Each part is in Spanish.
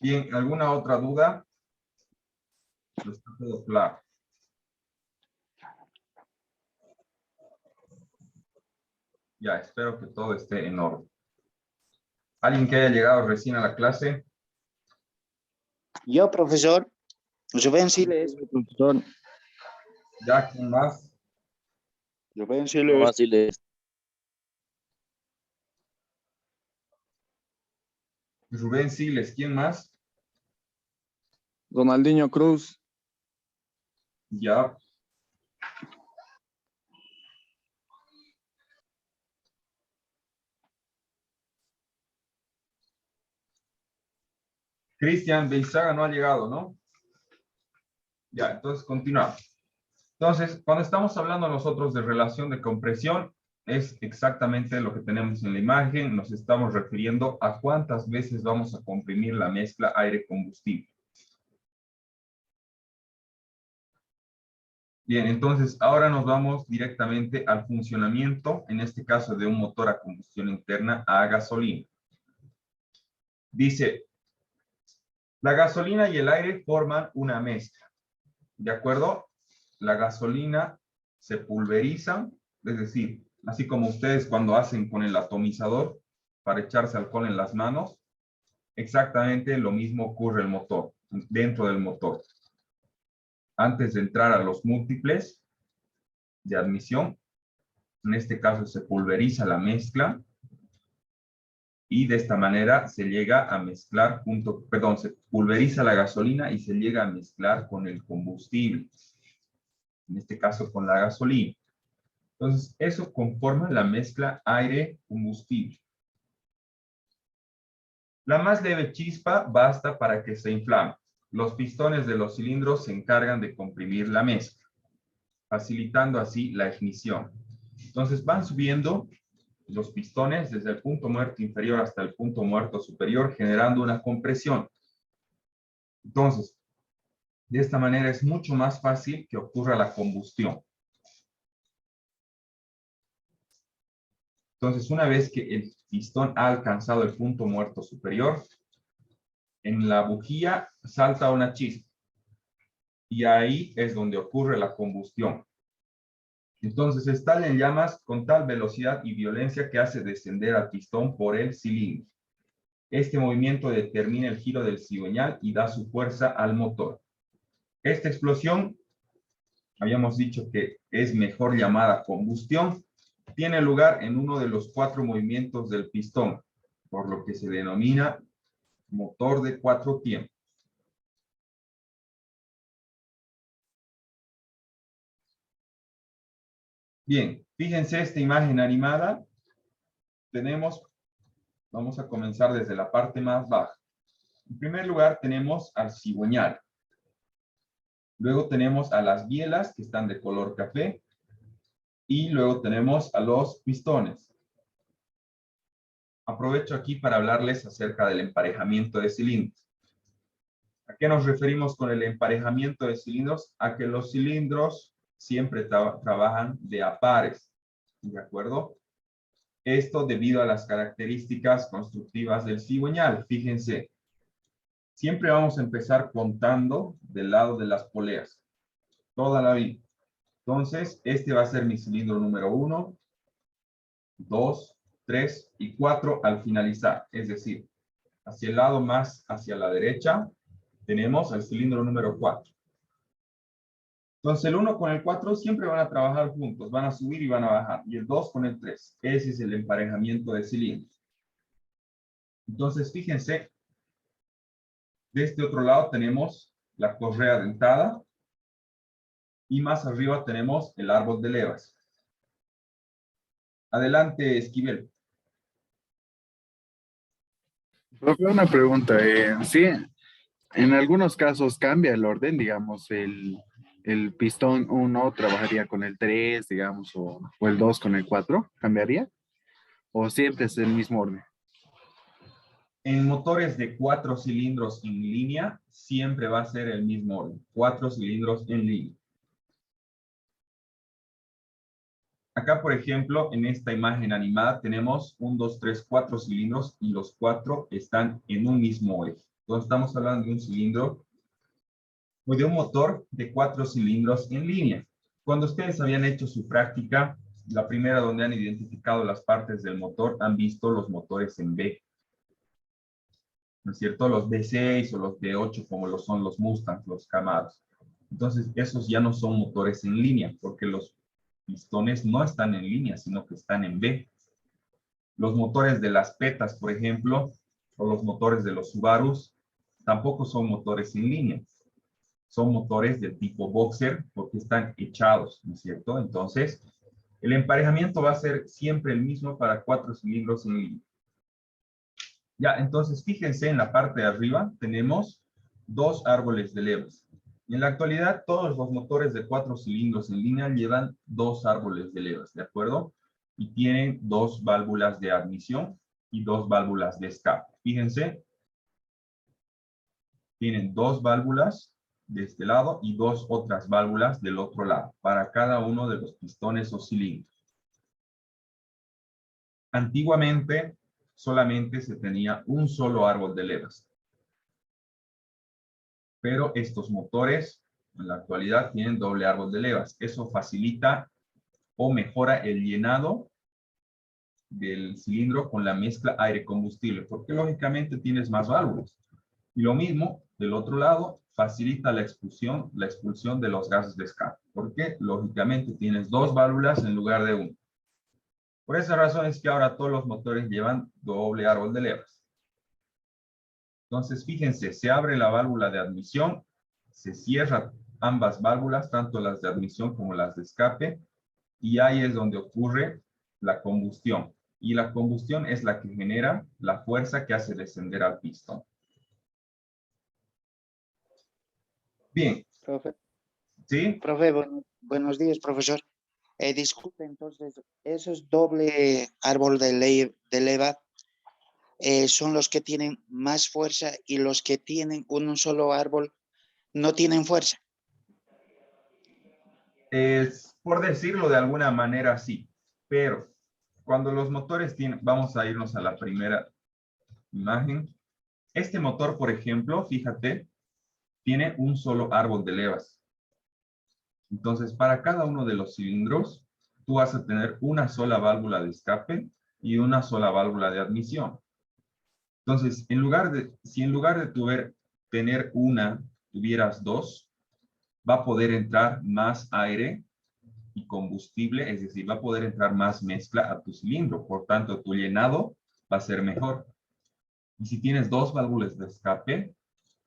Bien, ¿alguna otra duda? Está todo claro. Ya, espero que todo esté en orden. ¿Alguien que haya llegado recién a la clase? Yo, profesor. Rubén Siles. Profesor, ¿Ya? ¿Quién más? Rubén Siles. Siles. Rubén Siles, ¿quién más? Ronaldinho Cruz. Ya. Cristian Beizaga no ha llegado, ¿no? Ya, entonces continuamos. Entonces, cuando estamos hablando nosotros de relación de compresión, es exactamente lo que tenemos en la imagen. Nos estamos refiriendo a cuántas veces vamos a comprimir la mezcla aire-combustible. Bien, entonces ahora nos vamos directamente al funcionamiento, en este caso de un motor a combustión interna a gasolina. Dice, la gasolina y el aire forman una mezcla. ¿De acuerdo? La gasolina se pulveriza, es decir, así como ustedes cuando hacen con el atomizador para echarse alcohol en las manos, exactamente lo mismo ocurre el motor, dentro del motor. Antes de entrar a los múltiples de admisión, en este caso se pulveriza la mezcla y de esta manera se llega a mezclar se pulveriza la gasolina y se llega a mezclar con el combustible, en este caso con la gasolina. Entonces, eso conforma la mezcla aire-combustible. La más leve chispa basta para que se inflame. Los pistones de los cilindros se encargan de comprimir la mezcla, facilitando así la ignición. Entonces, van subiendo los pistones desde el punto muerto inferior hasta el punto muerto superior, generando una compresión. Entonces, de esta manera es mucho más fácil que ocurra la combustión. Entonces, una vez que el pistón ha alcanzado el punto muerto superior, en la bujía salta una chispa. Y ahí es donde ocurre la combustión. Entonces, estalla en llamas con tal velocidad y violencia que hace descender al pistón por el cilindro. Este movimiento determina el giro del cigüeñal y da su fuerza al motor. Esta explosión, habíamos dicho que es mejor llamada combustión, tiene lugar en uno de los 4 movimientos del pistón, por lo que se denomina motor de 4 tiempos. Bien, fíjense esta imagen animada. Vamos a comenzar desde la parte más baja. En primer lugar tenemos al cigüeñal. Luego tenemos a las bielas que están de color café. Y luego tenemos a los pistones. Aprovecho aquí para hablarles acerca del emparejamiento de cilindros. ¿A qué nos referimos con el emparejamiento de cilindros? A que los cilindros siempre trabajan de a pares. ¿De acuerdo? Esto debido a las características constructivas del cigüeñal. Fíjense, siempre vamos a empezar contando del lado de las poleas. Toda la vida. Entonces, este va a ser mi cilindro número 1, 2, 3 y 4 al finalizar. Es decir, hacia el lado más hacia la derecha, tenemos el cilindro número 4. Entonces, el 1 con el 4 siempre van a trabajar juntos, van a subir y van a bajar. Y el 2 con el 3. Ese es el emparejamiento de cilindros. Entonces, fíjense, de este otro lado tenemos la correa dentada y más arriba tenemos el árbol de levas. Adelante, Esquivel. Profe, una pregunta. Sí, en algunos casos cambia el orden, digamos, el pistón 1 trabajaría con el 3, digamos, o el 2 con el 4, ¿cambiaría? ¿O siempre es el mismo orden? En motores de 4 cilindros en línea, siempre va a ser el mismo orden. 4 cilindros en línea. Acá, por ejemplo, en esta imagen animada tenemos 1, 2, 3, 4 cilindros y los 4 están en un mismo eje. Entonces estamos hablando de un cilindro o de un motor de 4 cilindros en línea. Cuando ustedes habían hecho su práctica, la primera donde han identificado las partes del motor, han visto los motores en B. ¿No es cierto? Los B6 o los B8 como lo son los Mustangs, los Camaros. Entonces, esos ya no son motores en línea, porque los pistones no están en línea, sino que están en B. Los motores de las Petas, por ejemplo, o los motores de los Subarus, tampoco son motores en línea. Son motores del tipo boxer, porque están echados, ¿no es cierto? Entonces, el emparejamiento va a ser siempre el mismo para 4 cilindros en línea. Ya, entonces, fíjense en la parte de arriba, tenemos 2 árboles de levas. En la actualidad, todos los motores de 4 cilindros en línea llevan 2 árboles de levas, ¿de acuerdo? Y tienen 2 válvulas de admisión y 2 válvulas de escape. Fíjense, tienen 2 válvulas de este lado y 2 otras válvulas del otro lado, para cada uno de los pistones o cilindros. Antiguamente, solamente se tenía un solo árbol de levas. Pero estos motores en la actualidad tienen doble árbol de levas. Eso facilita o mejora el llenado del cilindro con la mezcla aire-combustible, porque lógicamente tienes más válvulas. Y lo mismo, del otro lado, facilita la expulsión de los gases de escape, porque lógicamente tienes 2 válvulas en lugar de 1. Por esa razón es que ahora todos los motores llevan doble árbol de levas. Entonces, fíjense, se abre la válvula de admisión, se cierran ambas válvulas, tanto las de admisión como las de escape, y ahí es donde ocurre la combustión. Y la combustión es la que genera la fuerza que hace descender al pistón. Bien, Profe, ¿sí? buenos días, profesor. Disculpe, entonces, esos doble árbol de leva son los que tienen más fuerza y los que tienen un solo árbol no tienen fuerza. Es, por decirlo de alguna manera, sí. Pero cuando los motores tienen, vamos a irnos a la primera imagen. Este motor, por ejemplo, fíjate, tiene un solo árbol de levas. Entonces, para cada uno de los cilindros, tú vas a tener una sola válvula de escape y una sola válvula de admisión. Entonces, si en lugar de tener una, tuvieras 2, va a poder entrar más aire y combustible, es decir, va a poder entrar más mezcla a tu cilindro. Por tanto, tu llenado va a ser mejor. Y si tienes 2 válvulas de escape,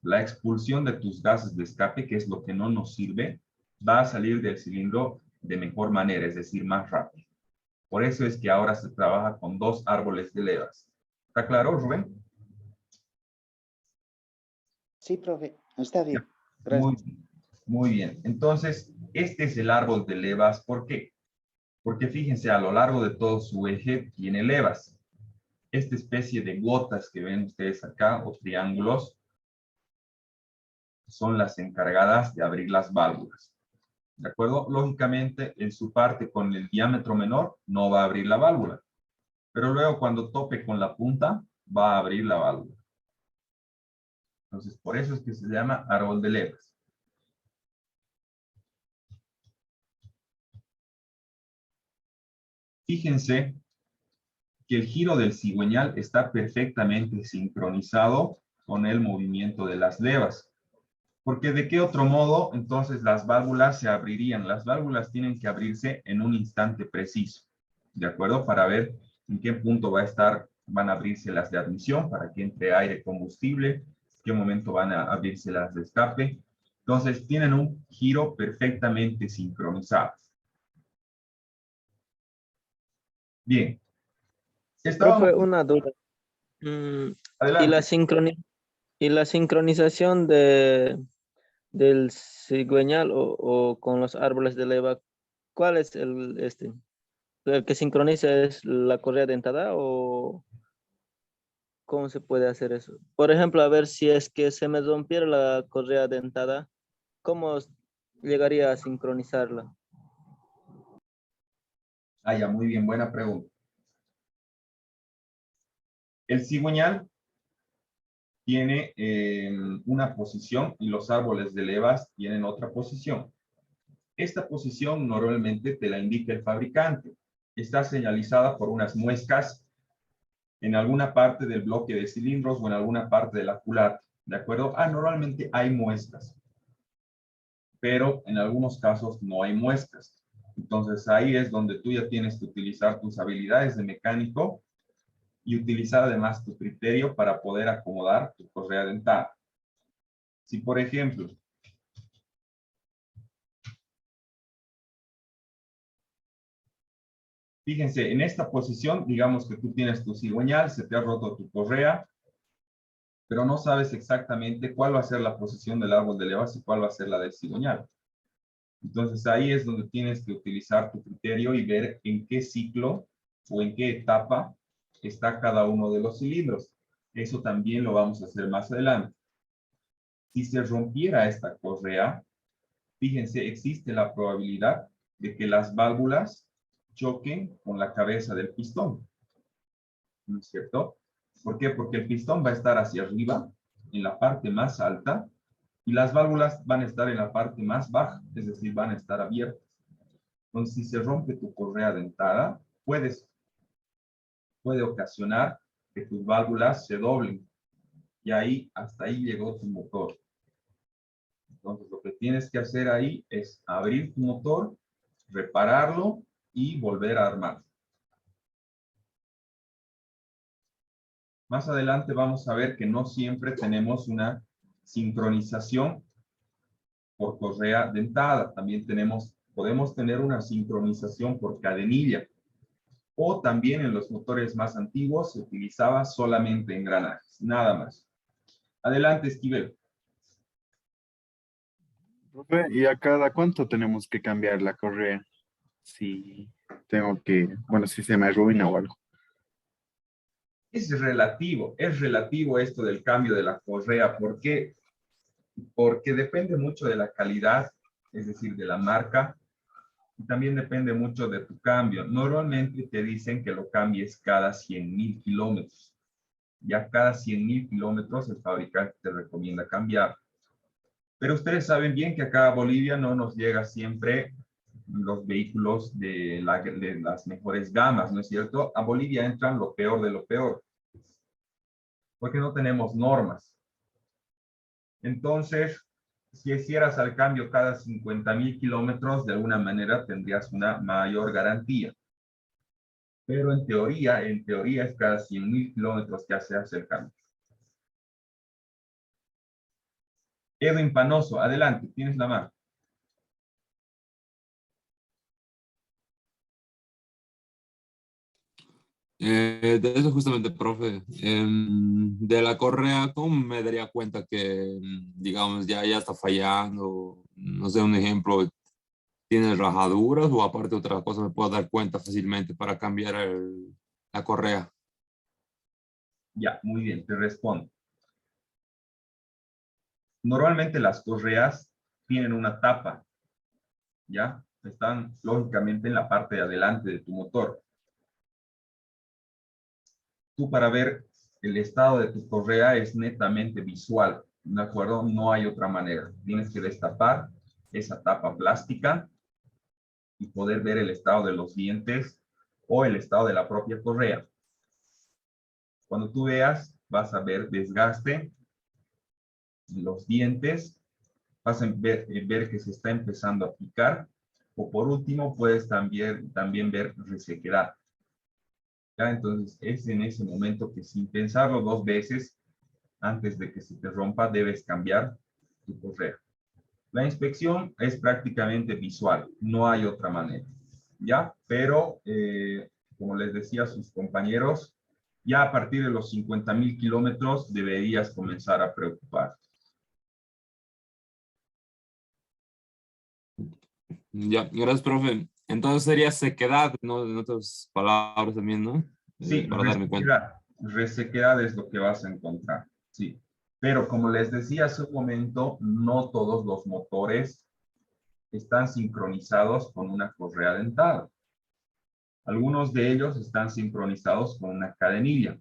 la expulsión de tus gases de escape, que es lo que no nos sirve, va a salir del cilindro de mejor manera, es decir, más rápido. Por eso es que ahora se trabaja con 2 árboles de levas. ¿Está claro, Rubén? Sí, profe, está bien. Muy, Gracias. muy bien. Entonces, este es el árbol de levas. ¿Por qué? Porque fíjense, a lo largo de todo su eje tiene levas. Esta especie de gotas que ven ustedes acá, o triángulos, son las encargadas de abrir las válvulas. ¿De acuerdo? Lógicamente, en su parte con el diámetro menor, no va a abrir la válvula. Pero luego, cuando tope con la punta, va a abrir la válvula. Entonces, por eso es que se llama árbol de levas. Fíjense que el giro del cigüeñal está perfectamente sincronizado con el movimiento de las levas. Porque de qué otro modo, entonces, las válvulas se abrirían. Las válvulas tienen que abrirse en un instante preciso, ¿de acuerdo? Para ver en qué punto van a abrirse las de admisión, para que entre aire combustible, en qué momento van a abrirse las de escape. Entonces, tienen un giro perfectamente sincronizado. Bien. Estábamos... Profe, una duda. Mm, ¿Y Adelante. y la sincronización del cigüeñal o con los árboles de leva, cuál es el que sincroniza es la correa dentada o cómo se puede hacer eso? Por ejemplo, a ver si es que se me rompiera la correa dentada, ¿cómo llegaría a sincronizarla? Ah, ya, muy bien, buena pregunta. El cigüeñal tiene una posición y los árboles de levas tienen otra posición. Esta posición normalmente te la indica el fabricante. Está señalizada por unas muescas en alguna parte del bloque de cilindros o en alguna parte de la culata. ¿De acuerdo? Normalmente hay muescas, pero en algunos casos no hay muescas. Entonces ahí es donde tú ya tienes que utilizar tus habilidades de mecánico y utilizar además tu criterio para poder acomodar tu correa dentada. Si por ejemplo, fíjense, en esta posición, digamos que tú tienes tu cigüeñal, se te ha roto tu correa, pero no sabes exactamente cuál va a ser la posición del árbol de levas y cuál va a ser la del cigüeñal. Entonces ahí es donde tienes que utilizar tu criterio y ver en qué ciclo o en qué etapa está cada uno de los cilindros. Eso también lo vamos a hacer más adelante. Si se rompiera esta correa, fíjense, existe la probabilidad de que las válvulas choquen con la cabeza del pistón. ¿No es cierto? ¿Por qué? Porque el pistón va a estar hacia arriba, en la parte más alta, y las válvulas van a estar en la parte más baja, es decir, van a estar abiertas. Entonces, si se rompe tu correa dentada, puede ocasionar que tus válvulas se doblen. Y ahí, hasta ahí llegó tu motor. Entonces, lo que tienes que hacer ahí es abrir tu motor, repararlo y volver a armar. Más adelante vamos a ver que no siempre tenemos una sincronización por correa dentada. También podemos tener una sincronización por cadenilla. O también en los motores más antiguos se utilizaba solamente engranajes, nada más. Adelante, Esquivel. Profe, ¿y a cada cuánto tenemos que cambiar la correa? Si tengo que, bueno, si se me arruina o algo. Es relativo esto del cambio de la correa. ¿Por qué? Porque depende mucho de la calidad, es decir, de la marca, y también depende mucho de tu cambio. Normalmente te dicen que lo cambies cada 100.000 kilómetros. Ya cada 100.000 kilómetros el fabricante te recomienda cambiar. Pero ustedes saben bien que acá a Bolivia no nos llega siempre los vehículos de las mejores gamas, ¿no es cierto? A Bolivia entran lo peor de lo peor, porque no tenemos normas. Entonces, si hicieras al cambio cada 50.000 kilómetros, de alguna manera tendrías una mayor garantía. Pero en teoría es cada 100.000 kilómetros que se hace el cambio. Edwin Panoso, adelante, tienes la mano. De eso justamente, profe, de la correa, ¿cómo me daría cuenta que, digamos, ya está fallando? No sé, un ejemplo, ¿tiene rajaduras o aparte otra cosa me puedo dar cuenta fácilmente para cambiar la correa? Ya, muy bien, te respondo. Normalmente las correas tienen una tapa, ¿ya? Están lógicamente en la parte de adelante de tu motor. Tú para ver el estado de tu correa es netamente visual, ¿de acuerdo? No hay otra manera. Tienes que destapar esa tapa plástica y poder ver el estado de los dientes o el estado de la propia correa. Cuando tú veas, vas a ver desgaste en los dientes, vas a ver que se está empezando a picar, o por último puedes también ver resequedad. ¿Ya? Entonces es en ese momento que sin pensarlo dos veces, antes de que se te rompa, debes cambiar tu correa. La inspección es prácticamente visual, no hay otra manera, ¿ya? Pero, como les decía a sus compañeros, ya a partir de los 50.000 kilómetros deberías comenzar a preocuparte. Ya, gracias, profe. Entonces sería sequedad, ¿no? En otras palabras también, ¿no? Sí, Para darme cuenta. resequedad es lo que vas a encontrar, sí. Pero como les decía hace un momento, no todos los motores están sincronizados con una correa dentada. Algunos de ellos están sincronizados con una cadenilla,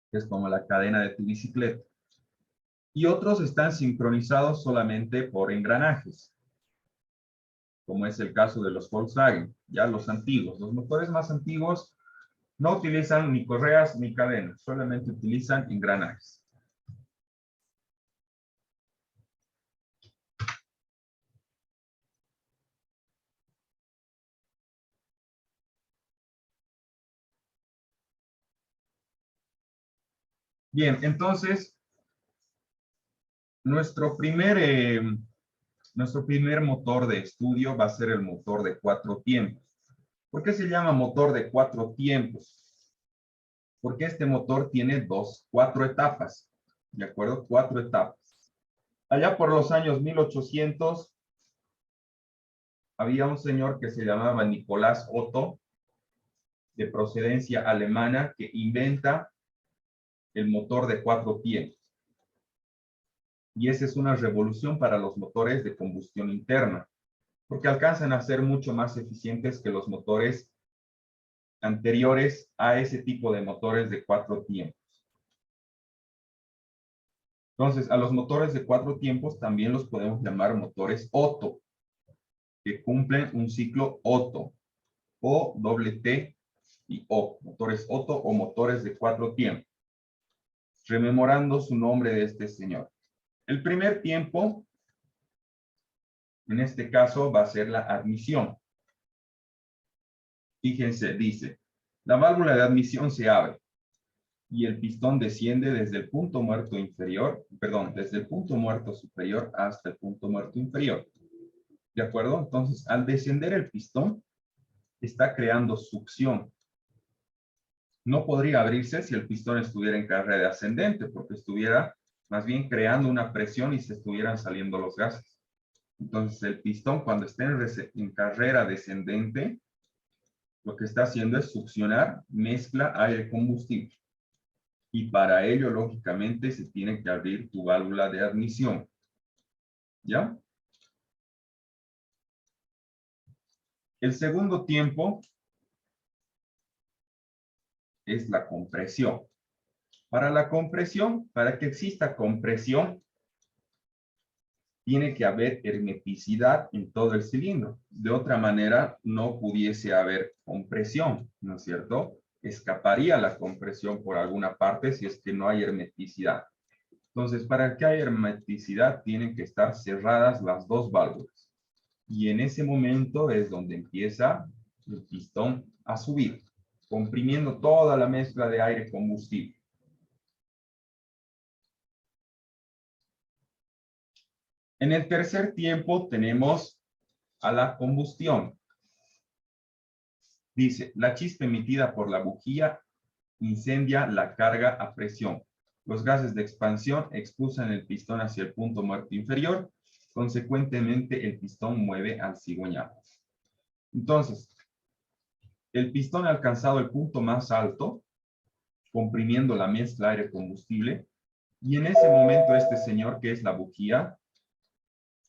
que es como la cadena de tu bicicleta. Y otros están sincronizados solamente por engranajes, como es el caso de los Volkswagen, ya los antiguos. Los motores más antiguos no utilizan ni correas ni cadenas, solamente utilizan engranajes. Bien, entonces, nuestro primer motor de estudio va a ser el motor de 4 tiempos. ¿Por qué se llama motor de 4 tiempos? Porque este motor tiene 4 etapas, ¿de acuerdo? 4 etapas. Allá por los años 1800, había un señor que se llamaba Nicolás Otto, de procedencia alemana, que inventa el motor de 4 tiempos. Y esa es una revolución para los motores de combustión interna, porque alcanzan a ser mucho más eficientes que los motores anteriores a ese tipo de motores de 4 tiempos. Entonces, a los motores de 4 tiempos también los podemos llamar motores Otto, que cumplen un ciclo Otto, o doble T y O, motores Otto o motores de 4 tiempos, rememorando su nombre de este señor. El primer tiempo, en este caso, va a ser la admisión. Fíjense, dice, la válvula de admisión se abre y el pistón desciende desde el punto muerto inferior, perdón, desde el punto muerto superior hasta el punto muerto inferior. ¿De acuerdo? Entonces, al descender el pistón, está creando succión. No podría abrirse si el pistón estuviera en carrera ascendente, porque estuviera más bien creando una presión y se estuvieran saliendo los gases. Entonces, el pistón, cuando esté en carrera descendente, lo que está haciendo es succionar, mezcla aire-combustible. Y para ello, lógicamente, se tiene que abrir tu válvula de admisión. ¿Ya? El segundo tiempo es la compresión. Para la compresión, para que exista compresión, tiene que haber hermeticidad en todo el cilindro. De otra manera, no pudiese haber compresión, ¿no es cierto? Escaparía la compresión por alguna parte si es que no hay hermeticidad. Entonces, para que haya hermeticidad, tienen que estar cerradas las 2 válvulas. Y en ese momento es donde empieza el pistón a subir, comprimiendo toda la mezcla de aire combustible. En el tercer tiempo tenemos a la combustión. Dice, la chispa emitida por la bujía incendia la carga a presión. Los gases de expansión expulsan el pistón hacia el punto muerto inferior. Consecuentemente, el pistón mueve al cigüeñal. Entonces, el pistón ha alcanzado el punto más alto, comprimiendo la mezcla aire-combustible, y en ese momento este señor, que es la bujía,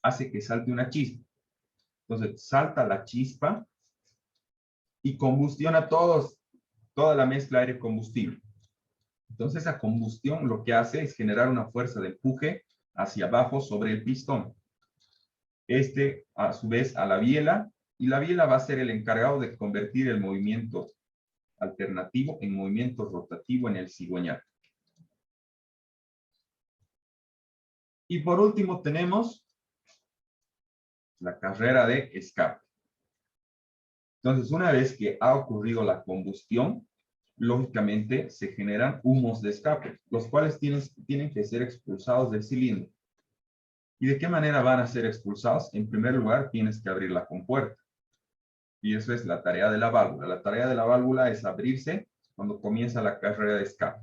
hace que salte una chispa. Entonces, salta la chispa y combustiona toda la mezcla aire-combustible. Entonces, esa combustión lo que hace es generar una fuerza de empuje hacia abajo sobre el pistón. A su vez, a la biela, y la biela va a ser el encargado de convertir el movimiento alternativo en movimiento rotativo en el cigüeñal. Y por último tenemos la carrera de escape. Entonces, una vez que ha ocurrido la combustión, lógicamente se generan humos de escape, los cuales tienen que ser expulsados del cilindro. ¿Y de qué manera van a ser expulsados? En primer lugar, tienes que abrir la compuerta. Y eso es la tarea de la válvula. La tarea de la válvula es abrirse cuando comienza la carrera de escape.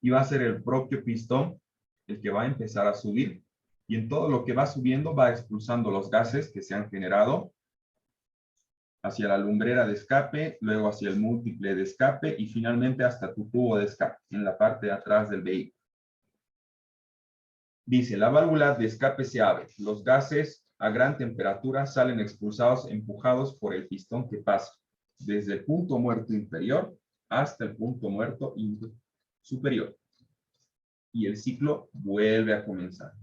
Y va a ser el propio pistón el que va a empezar a subir. Y en todo lo que va subiendo va expulsando los gases que se han generado hacia la lumbrera de escape, luego hacia el múltiple de escape y finalmente hasta tu tubo de escape en la parte de atrás del vehículo. Dice, la válvula de escape se abre. Los gases a gran temperatura salen expulsados, empujados por el pistón que pasa. desde el punto muerto inferior hasta el punto muerto superior. Y el ciclo vuelve a comenzar.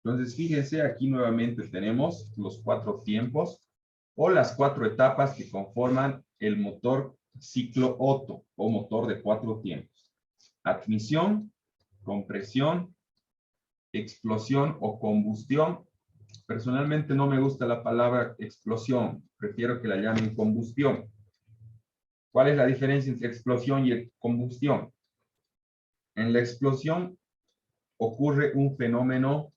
Entonces, fíjense, aquí nuevamente tenemos los 4 tiempos o las 4 etapas que conforman el motor ciclo Otto o motor de 4 tiempos. Admisión, compresión, explosión o combustión. Personalmente no me gusta la palabra explosión, prefiero que la llamen combustión. ¿Cuál es la diferencia entre explosión y combustión? En la explosión ocurre un fenómeno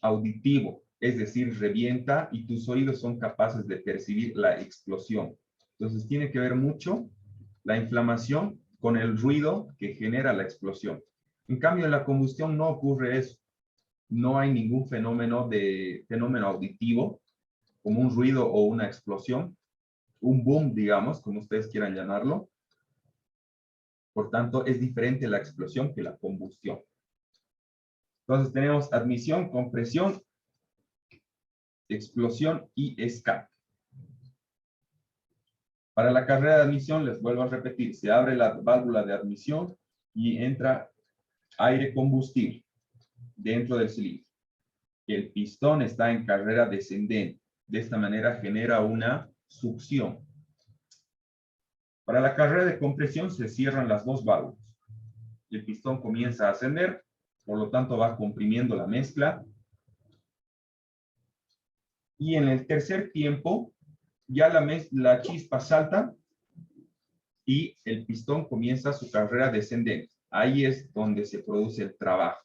auditivo, es decir, revienta y tus oídos son capaces de percibir la explosión. Entonces tiene que ver mucho la inflamación con el ruido que genera la explosión. En cambio, en la combustión no ocurre eso. No hay ningún fenómeno auditivo, como un ruido o una explosión, un boom, digamos, como ustedes quieran llamarlo. Por tanto, es diferente la explosión que la combustión. Entonces tenemos admisión, compresión, explosión y escape. Para la carrera de admisión, les vuelvo a repetir, se abre la válvula de admisión y entra aire combustible dentro del cilindro. El pistón está en carrera descendente. De esta manera genera una succión. Para la carrera de compresión se cierran las 2 válvulas. El pistón comienza a ascender, por lo tanto va comprimiendo la mezcla. Y en el tercer tiempo, ya la chispa salta y el pistón comienza su carrera descendente. Ahí es donde se produce el trabajo.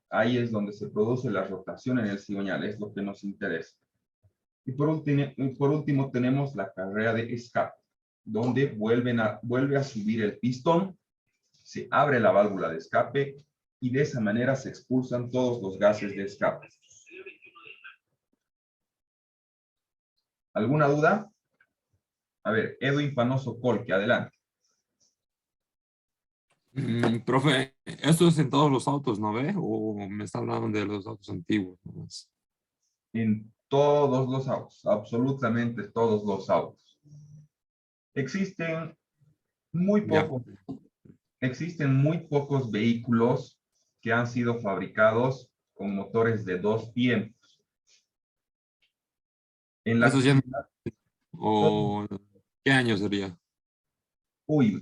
Ahí es donde se produce la rotación en el cigüeñal, es lo que nos interesa. Y por último tenemos la carrera de escape, donde vuelve a subir el pistón, se abre la válvula de escape y de esa manera se expulsan todos los gases de escape. ¿Alguna duda? A ver, Edwin Panoso Colque, adelante. Profe, ¿esto es en todos los autos, no ve? ¿O me está hablando de los autos antiguos nomás? En todos los autos, absolutamente todos los autos. Existen muy Ya. pocos vehículos que han sido fabricados con motores de 2 tiempos. En la ¿Eso ya actualidad, o qué año sería?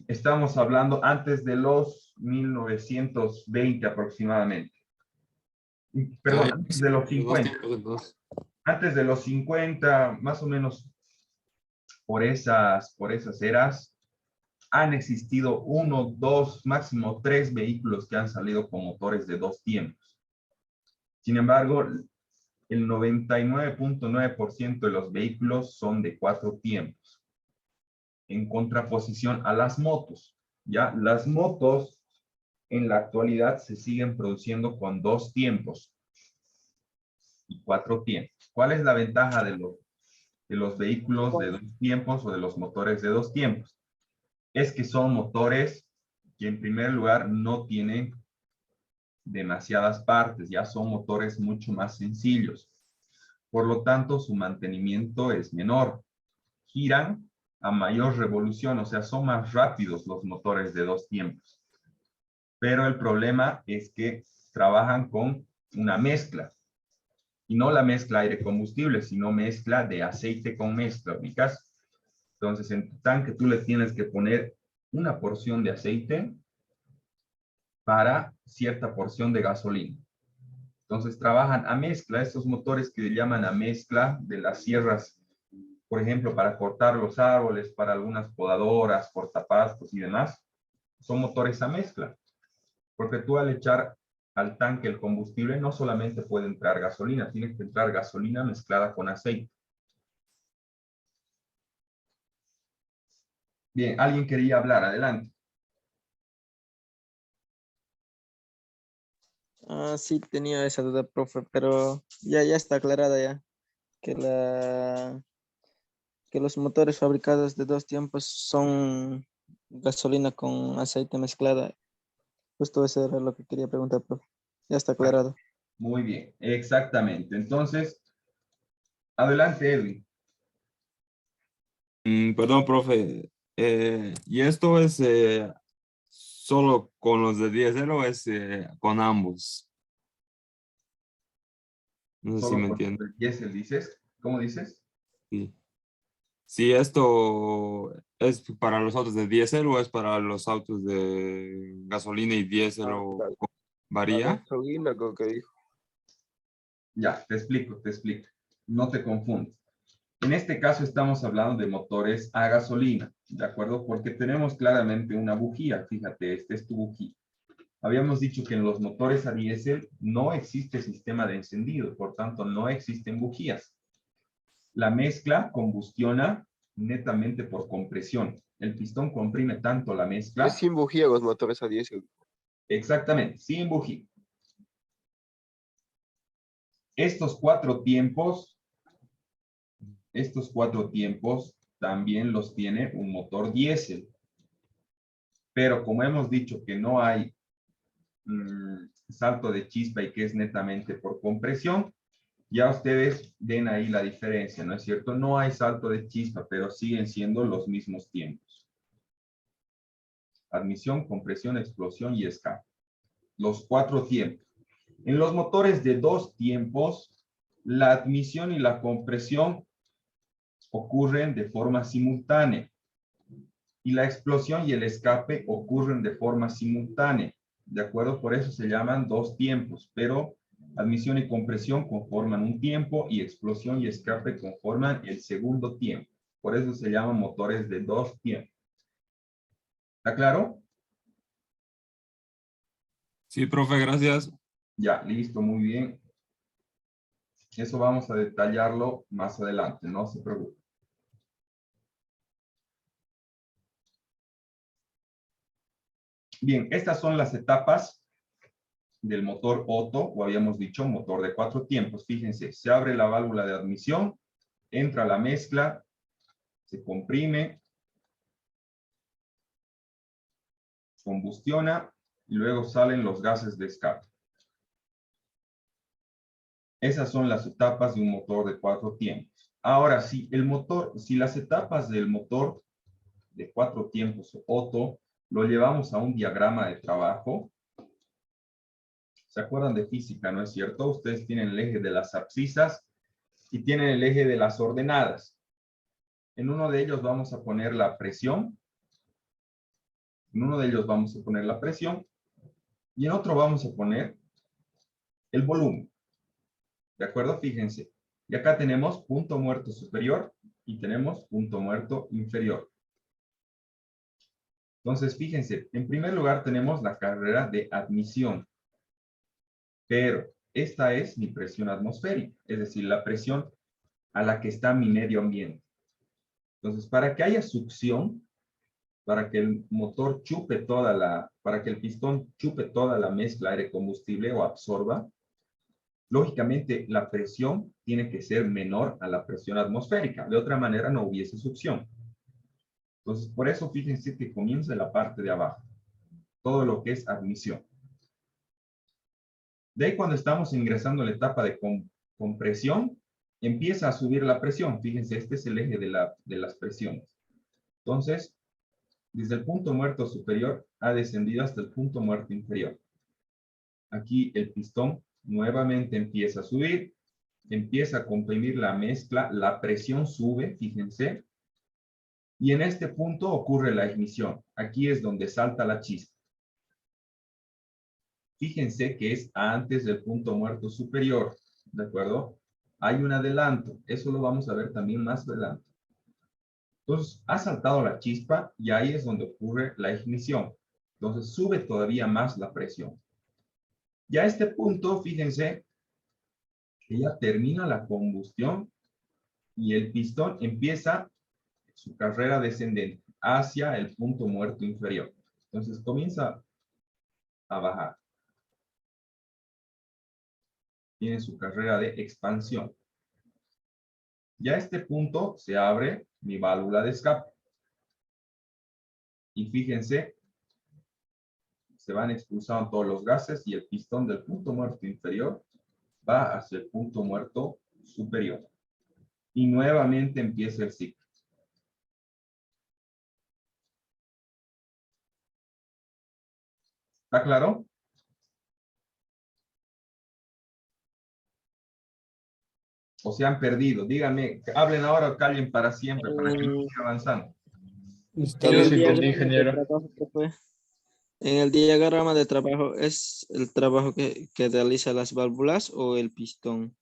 estamos hablando antes de los 1920 aproximadamente. Perdón, Ya, antes de los dos 50. tiempos, entonces. Antes de los 50, más o menos por esas eras, han existido 1, 2, máximo 3 vehículos que han salido con motores de 2 tiempos. Sin embargo, el 99.9% de los vehículos son de 4 tiempos. En contraposición a las motos. Ya, las motos en la actualidad se siguen produciendo con 2 tiempos y 4 tiempos. ¿Cuál es la ventaja de los vehículos de 2 tiempos o de los motores de 2 tiempos? Es que son motores que en primer lugar no tienen demasiadas partes, ya son motores mucho más sencillos. Por lo tanto, su mantenimiento es menor. Giran a mayor revolución, o sea, son más rápidos los motores de 2 tiempos. Pero el problema es que trabajan con una mezcla. Y no la mezcla aire-combustible, sino mezcla de aceite con mezcla, ¿ubicas? Entonces, en tu tanque tú le tienes que poner una porción de aceite para cierta porción de gasolina. Entonces, trabajan a mezcla. Estos motores que le llaman a mezcla de las sierras, por ejemplo, para cortar los árboles, para algunas podadoras, cortapastos y demás, son motores a mezcla. Porque tú al echar al tanque el combustible, no solamente puede entrar gasolina, tiene que entrar gasolina mezclada con aceite. Bien, alguien quería hablar, adelante. Sí, tenía esa duda, profe, pero ya está aclarada ya. Que que los motores fabricados de 2 tiempos son gasolina con aceite mezclada. Justo eso era lo que quería preguntar, profe. Ya está aclarado. Muy bien, exactamente. Entonces, Adelante, Edwin. Perdón, profe. ¿Y esto es solo con los de diésel o es con ambos? No sé si Solo me con entiende. el diésel dices. ¿Cómo dices? Sí. Si esto es para los autos de diésel o es para los autos de gasolina y diésel o La varía. gasolina, creo que dijo. Ya, te explico, te explico. No te confundas. En este caso estamos hablando de motores a gasolina, ¿de acuerdo? Porque tenemos claramente una bujía. Fíjate, esta es tu bujía. Habíamos dicho que en los motores a diésel no existe sistema de encendido, por tanto no existen bujías. La mezcla combustiona netamente por compresión. El pistón comprime tanto la mezcla. Es sin bujía los motores a diésel. Exactamente, sin bujía. Estos cuatro tiempos también los tiene un motor diésel. Pero como hemos dicho que no hay salto de chispa y que es netamente por compresión, ya ustedes ven ahí la diferencia, ¿no es cierto? No hay salto de chispa, pero siguen siendo los mismos tiempos. Admisión, compresión, explosión y escape. Los cuatro tiempos. En los motores de dos tiempos, la admisión y la compresión ocurren de forma simultánea y la explosión y el escape ocurren de forma simultánea. ¿De acuerdo? Por eso se llaman dos tiempos, pero admisión y compresión conforman un tiempo y explosión y escape conforman el segundo tiempo. Por eso se llaman motores de dos tiempos. ¿Está claro? Sí, profe, gracias. Ya, listo, muy bien. Eso vamos a detallarlo más adelante, no se preocupe. Bien, estas son las etapas del motor Otto, o habíamos dicho motor de cuatro tiempos. Fíjense, se abre la válvula de admisión, entra la mezcla, se comprime, combustiona y luego salen los gases de escape. Esas son las etapas de un motor de cuatro tiempos. Ahora, si las etapas del motor de cuatro tiempos Otto lo llevamos a un diagrama de trabajo, ¿se acuerdan de física, no es cierto? Ustedes tienen el eje de las abscisas y tienen el eje de las ordenadas. En uno de ellos vamos a poner la presión. En uno de ellos vamos a poner la presión y en otro vamos a poner el volumen. ¿De acuerdo? Fíjense. Y acá tenemos punto muerto superior y tenemos punto muerto inferior. Entonces, fíjense, en primer lugar tenemos la carrera de admisión. Pero esta es mi presión atmosférica, es decir, la presión a la que está mi medio ambiente. Entonces, para que haya succión, para que el motor chupe para que el pistón chupe toda la mezcla aire-combustible o absorba, lógicamente la presión tiene que ser menor a la presión atmosférica. De otra manera no hubiese succión. Entonces, por eso fíjense que comienza la parte de abajo. Todo lo que es admisión. De ahí cuando estamos ingresando a la etapa de compresión, empieza a subir la presión. Fíjense, este es el eje de las presiones. Entonces, desde el punto muerto superior ha descendido hasta el punto muerto inferior. Aquí el pistón nuevamente empieza a subir, empieza a comprimir la mezcla, la presión sube, fíjense, y en este punto ocurre la ignición. Aquí es donde salta la chispa. Fíjense que es antes del punto muerto superior, ¿de acuerdo? Hay un adelanto, eso lo vamos a ver también más adelante. Entonces, ha saltado la chispa y ahí es donde ocurre la ignición. Entonces, sube todavía más la presión. Ya a este punto, fíjense que ya termina la combustión y el pistón empieza su carrera descendente hacia el punto muerto inferior. Entonces, comienza a bajar. Tiene su carrera de expansión. Ya a este punto se abre mi válvula de escape. Y fíjense, se van expulsando todos los gases y el pistón del punto muerto inferior va hacia el punto muerto superior. y nuevamente empieza el ciclo. ¿Está claro? O se han perdido. Díganme, hablen ahora o callen para siempre para que no siga avanzando. Está En el bien, diagrama de ingeniero. trabajo que fue. En el diagrama de trabajo, ¿es el trabajo que realiza las válvulas o el pistón?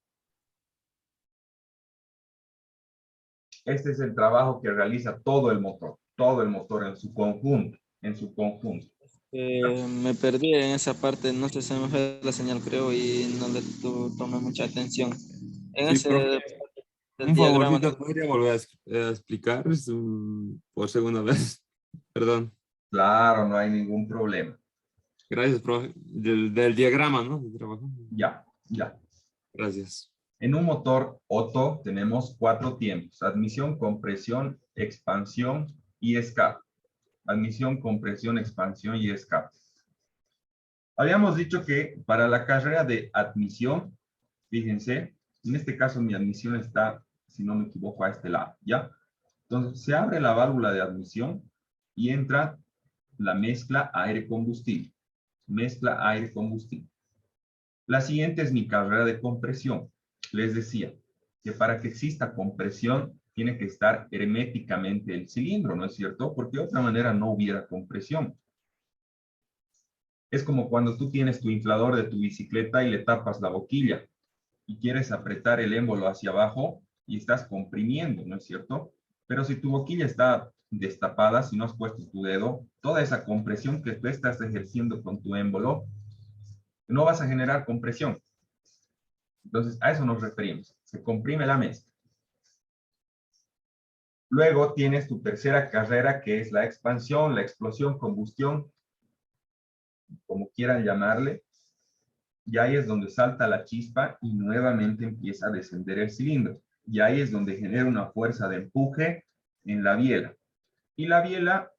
Este es el trabajo que realiza todo el motor en su conjunto, Me perdí en esa parte, no sé, se me fue la señal, creo, y no le tomé mucha atención. En Sí, ese profe. del Un diagrama. favorcito, ¿podría volver a explicar por segunda vez? Perdón. Claro, no hay ningún problema. Gracias, profe. Del diagrama, ¿no? De trabajo. Ya. Gracias. En un motor Otto tenemos 4 tiempos: admisión, compresión, expansión y escape. Admisión, compresión, expansión y escape. Habíamos dicho que para la carrera de admisión, fíjense, en este caso mi admisión está, si no me equivoco, a este lado, ¿ya? Entonces se abre la válvula de admisión y entra la mezcla aire-combustible. Mezcla aire-combustible. La siguiente es mi carrera de compresión. Les decía que para que exista compresión tiene que estar herméticamente el cilindro, ¿no es cierto? Porque de otra manera no hubiera compresión. Es como cuando tú tienes tu inflador de tu bicicleta y le tapas la boquilla y quieres apretar el émbolo hacia abajo y estás comprimiendo, ¿no es cierto? Pero si tu boquilla está destapada, si no has puesto tu dedo, toda esa compresión que tú estás ejerciendo con tu émbolo, no vas a generar compresión. Entonces, a eso nos referimos. Se comprime la mezcla. Luego tienes tu tercera carrera, que es la expansión, la explosión, combustión, como quieran llamarle. Y ahí es donde salta la chispa y nuevamente empieza a descender el cilindro. Y ahí es donde genera una fuerza de empuje en la biela. Y la biela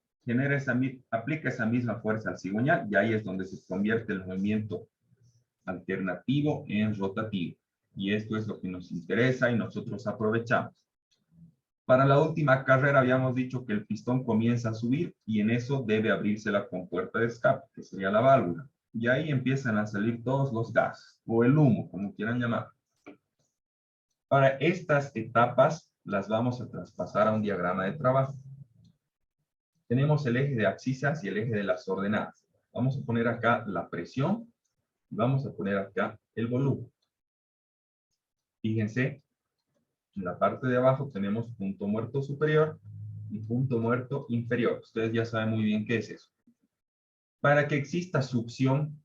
aplica esa misma fuerza al cigüeñal y ahí es donde se convierte el movimiento alternativo en rotativo. Y esto es lo que nos interesa y nosotros aprovechamos. Para la última carrera habíamos dicho que el pistón comienza a subir y en eso debe abrirse la compuerta de escape, que sería la válvula. Y ahí empiezan a salir todos los gases, o el humo, como quieran llamar. Para estas etapas las vamos a traspasar a un diagrama de trabajo. Tenemos el eje de abscisas y el eje de las ordenadas. Vamos a poner acá la presión y vamos a poner acá el volumen. Fíjense, en la parte de abajo tenemos punto muerto superior y punto muerto inferior. Ustedes ya saben muy bien qué es eso. Para que exista succión,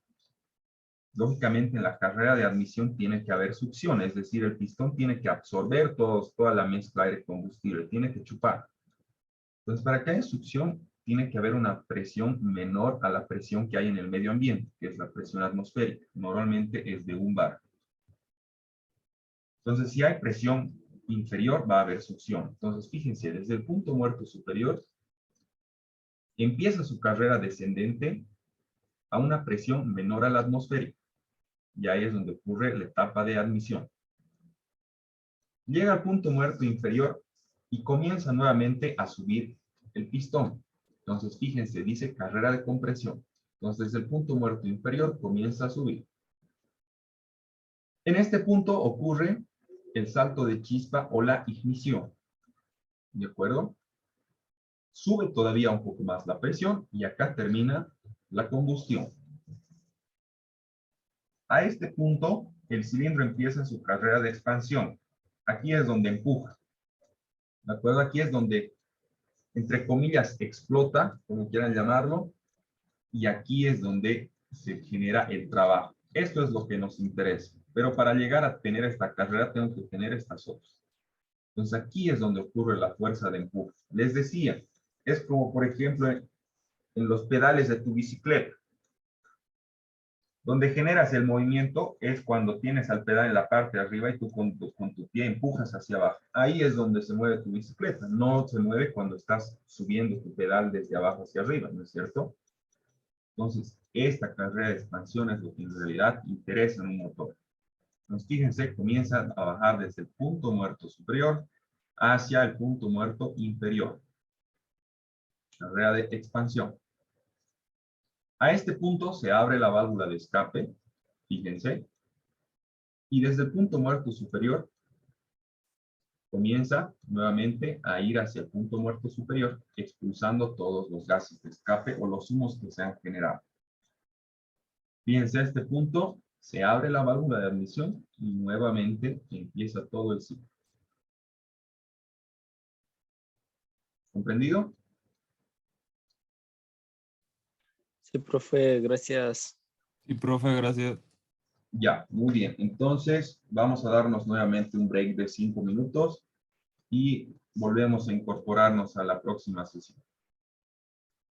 lógicamente en la carrera de admisión tiene que haber succión, es decir, el pistón tiene que absorber toda la mezcla aire-combustible, tiene que chupar. Entonces, para que haya succión, tiene que haber una presión menor a la presión que hay en el medio ambiente, que es la presión atmosférica. Normalmente es de 1 bar. Entonces, si hay presión inferior, va a haber succión. Entonces, fíjense, desde el punto muerto superior, empieza su carrera descendente a una presión menor a la atmosférica. Y ahí es donde ocurre la etapa de admisión. Llega al punto muerto inferior y comienza nuevamente a subir el pistón. Entonces, fíjense, dice carrera de compresión. Entonces, desde el punto muerto inferior comienza a subir. En este punto ocurre el salto de chispa o la ignición. ¿De acuerdo? Sube todavía un poco más la presión y acá termina la combustión. A este punto, el cilindro empieza su carrera de expansión. Aquí es donde empuja. ¿De acuerdo? Aquí es donde, entre comillas, explota, como quieran llamarlo, y aquí es donde se genera el trabajo. Esto es lo que nos interesa. Pero para llegar a tener esta carrera, tengo que tener estas otras. Entonces aquí es donde ocurre la fuerza de empuje. Les decía, es como por ejemplo en los pedales de tu bicicleta. Donde generas el movimiento es cuando tienes al pedal en la parte de arriba y tú con tu pie empujas hacia abajo. Ahí es donde se mueve tu bicicleta. No se mueve cuando estás subiendo tu pedal desde abajo hacia arriba, ¿no es cierto? Entonces, esta carrera de expansión es lo que en realidad interesa en un motor. Entonces, fíjense, comienza a bajar desde el punto muerto superior hacia el punto muerto inferior. Carrera de expansión. A este punto se abre la válvula de escape, fíjense, y desde el punto muerto superior comienza nuevamente a ir hacia el punto muerto superior, expulsando todos los gases de escape o los humos que se han generado. Fíjense, a este punto se abre la válvula de admisión y nuevamente empieza todo el ciclo. ¿Comprendido? Sí, profe, gracias. Sí, profe, gracias. Ya, muy bien. Entonces, vamos a darnos nuevamente un break de 5 minutos y volvemos a incorporarnos a la próxima sesión.